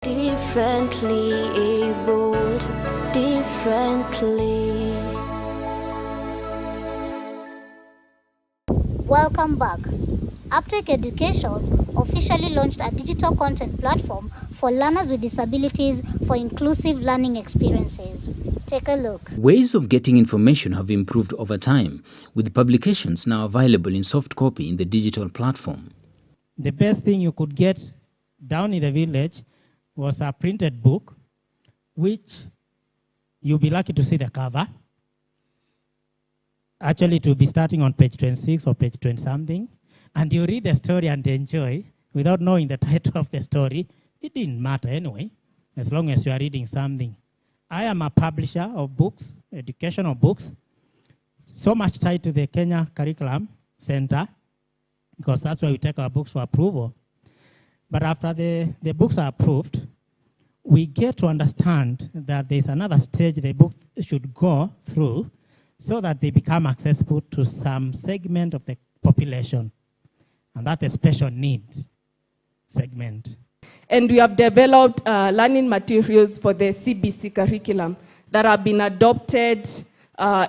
Differently abled, differently. Welcome back. Uptyke Education officially launched a digital content platform for learners with disabilities for inclusive learning experiences. Take a look. Ways of getting information have improved over time, with publications now available in soft copy in the digital platform. The best thing you could get down in the village was a printed book, which you'll be lucky to see the cover. Actually, it will be starting on page 26 or page 20 something, and you read the story and enjoy without knowing the title of the story. It didn't matter anyway, as long as you are reading something. I am a publisher of books, educational books, so much tied to the Kenya Curriculum Center, because that's where we take our books for approval. But after the books are approved, we get to understand that there's another stage the books should go through so that they become accessible to some segment of the population. And that's a special needs segment. And we have developed learning materials for the CBC curriculum that have been adopted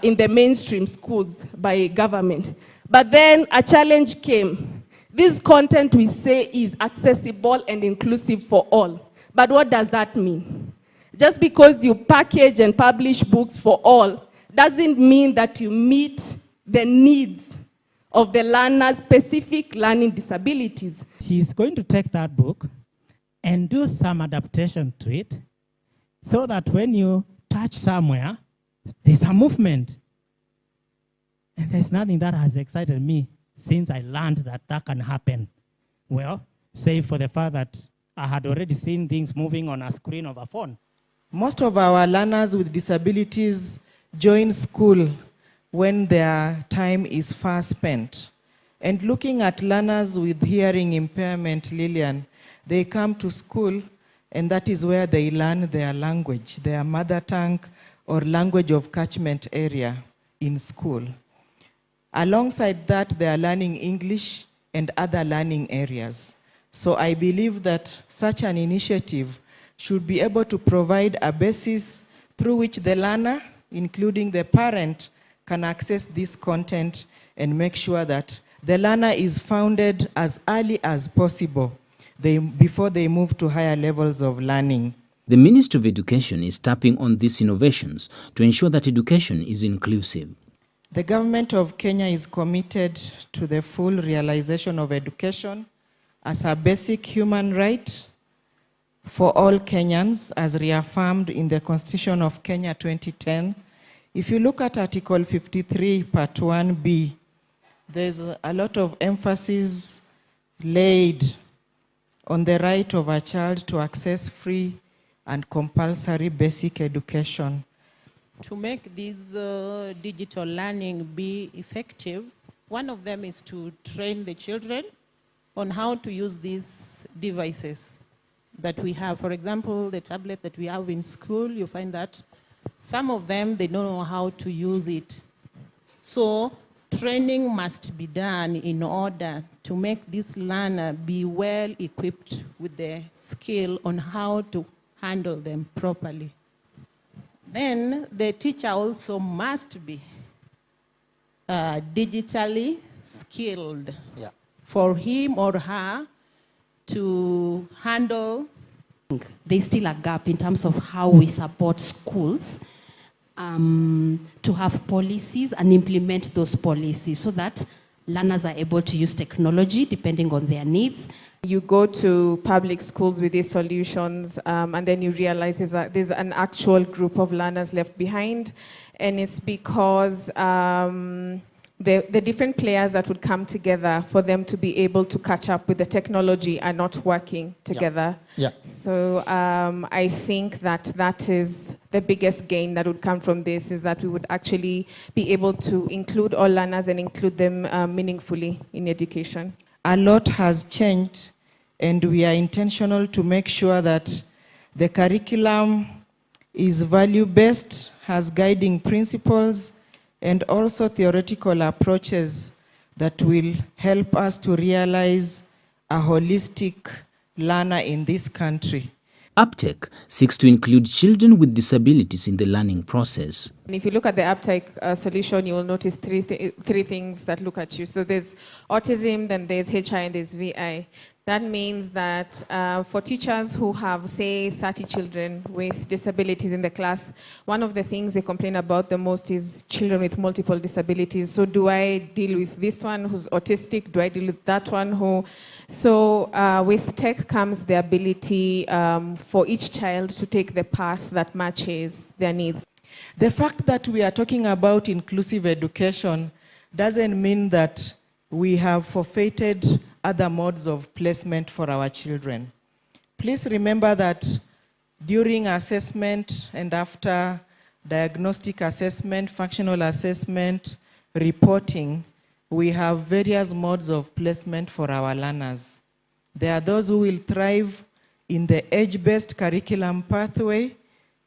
in the mainstream schools by government. But then a challenge came. This content we say is accessible and inclusive for all. But what does that mean? Just because you package and publish books for all doesn't mean that you meet the needs of the learner's specific learning disabilities. She's going to take that book and do some adaptation to it so that when you touch somewhere, there's a movement. And there's nothing that has excited me since I learned that that can happen. Well, save for the fact that I had already seen things moving on a screen of a phone. Most of our learners with disabilities join school when their time is far spent. And looking at learners with hearing impairment, Lillian, they come to school and that is where they learn their language, their mother tongue or language of catchment area in school. Alongside that, they are learning English and other learning areas. So I believe that such an initiative should be able to provide a basis through which the learner, including the parent, can access this content and make sure that the learner is founded as early as possible before they move to higher levels of learning. The Ministry of Education is tapping on these innovations to ensure that education is inclusive. The government of Kenya is committed to the full realization of education as a basic human right for all Kenyans, as reaffirmed in the Constitution of Kenya 2010. If you look at Article 53, Part 1B, there's a lot of emphasis laid on the right of a child to access free and compulsory basic education. To make this digital learning be effective, one of them is to train the children on how to use these devices that we have. For example, the tablet that we have in school, you find that some of them, they don't know how to use it. So training must be done in order to make this learner be well equipped with the skill on how to handle them properly. Then the teacher also must be digitally skilled for him or her to handle. There's still a gap in terms of how we support schools to have policies and implement those policies so that learners are able to use technology depending on their needs. You go to public schools with these solutions and then you realize there's an actual group of learners left behind, and it's because the different players that would come together for them to be able to catch up with the technology are not working together. So I think that is the biggest gain that would come from this, is that we would actually be able to include all learners and include them meaningfully in education. A lot has changed, and we are intentional to make sure that the curriculum is value-based, has guiding principles, and also theoretical approaches that will help us to realize a holistic learner in this country. Uptake seeks to include children with disabilities in the learning process. And if you look at the Uptake solution, you will notice three things that look at you. So there's autism, then there's HI, and there's VI. That means that for teachers who have, say, 30 children with disabilities in the class, one of the things they complain about the most is children with multiple disabilities. So do I deal with this one who's autistic? Do I deal with that one who... So with tech comes the ability for each child to take the path that matches their needs. The fact that we are talking about inclusive education doesn't mean that we have forfeited other modes of placement for our children. Please remember that during assessment and after diagnostic assessment, functional assessment, reporting, we have various modes of placement for our learners. There are those who will thrive in the age-based curriculum pathway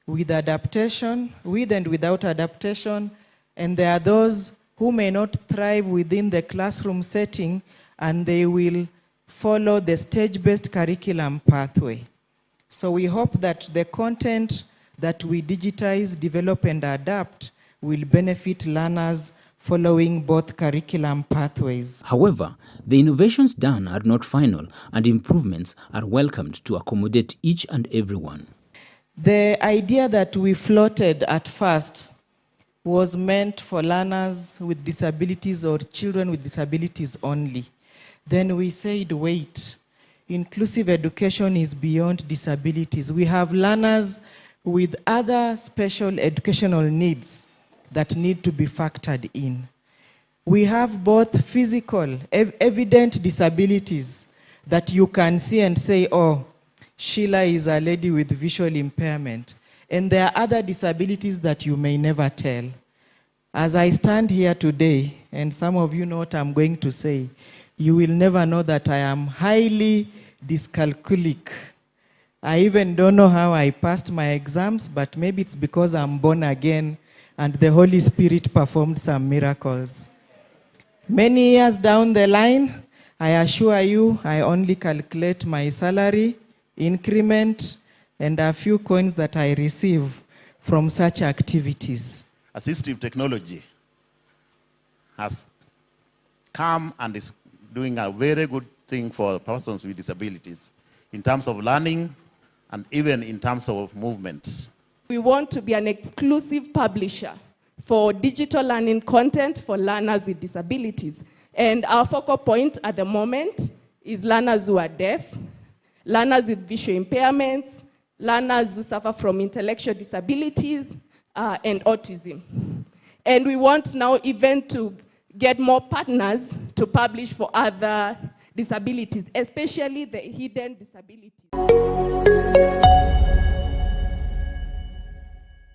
with adaptation, with and without adaptation, and there are those who may not thrive within the classroom setting and they will follow the stage-based curriculum pathway. So we hope that the content that we digitize, develop, and adapt will benefit learners following both curriculum pathways. However, the innovations done are not final and improvements are welcomed to accommodate each and everyone. The idea that we floated at first was meant for learners with disabilities or children with disabilities only. Then we said, wait, inclusive education is beyond disabilities. We have learners with other special educational needs that need to be factored in. We have both physical, evident disabilities that you can see and say, oh, Sheila is a lady with visual impairment. And there are other disabilities that you may never tell. As I stand here today, and some of you know what I'm going to say, you will never know that I am highly dyscalculic. I even don't know how I passed my exams, but maybe it's because I'm born again and the Holy Spirit performed some miracles. Many years down the line, I assure you, I only calculate my salary, increment, and a few coins that I receive from such activities. Assistive technology has come and is doing a very good thing for persons with disabilities in terms of learning and even in terms of movement. We want to be an exclusive publisher for digital learning content for learners with disabilities. And our focal point at the moment is learners who are deaf, learners with visual impairments, learners who suffer from intellectual disabilities, and autism. And we want now even to get more partners to publish for other disabilities, especially the hidden disabilities.